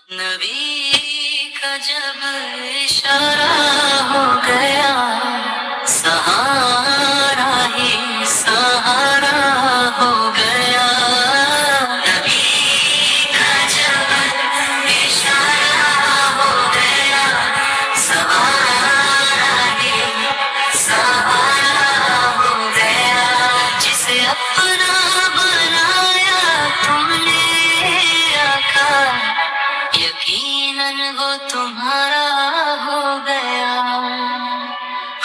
نبی کا جب اشارہ ہو گیا، سہارا ہی سہارا ہو گیا۔ نبی کا جب اشارہ ہو گیا، سہارا ہی سہارا ہو گیا۔ جسے اپنا بنایا تم نے آقا، یقیناً وہ تمہارا ہو گیا۔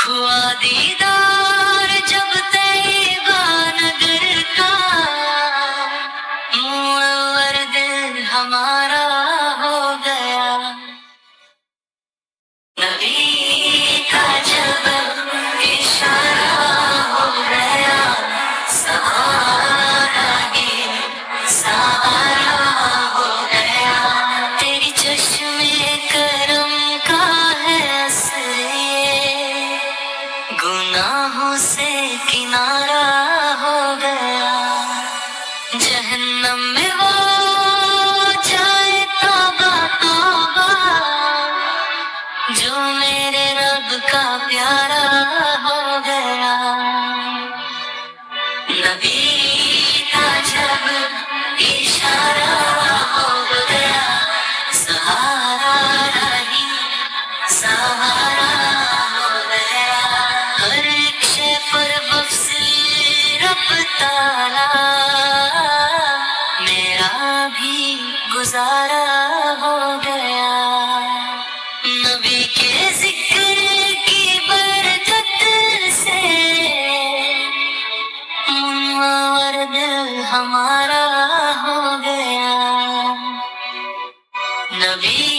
ہوا دیدار جب طیبہ نگر کا، منور دل ہمارا ہو گیا۔ نبی کا جب اشارہ ہو گیا، سہارا ہی سہارا ہو گیا۔ تیری چشم کرم کا ہے اثر، گناہوں سے کنارہ ہو گیا۔ جہنم میں وہ جائے توبہ توبہ، جو میرے رب کا پیارا ہو گیا۔ نبی کا جب اشارہ ہو گیا، سہارا ہی سہارا ہو گیا۔ ہر ایک شے پر بفضل رب تعالی، میرا بھی گزارا ہو گیا۔ نبی کے ذکر کی برکت سے منور دل ہمارا ہو گیا۔ نبی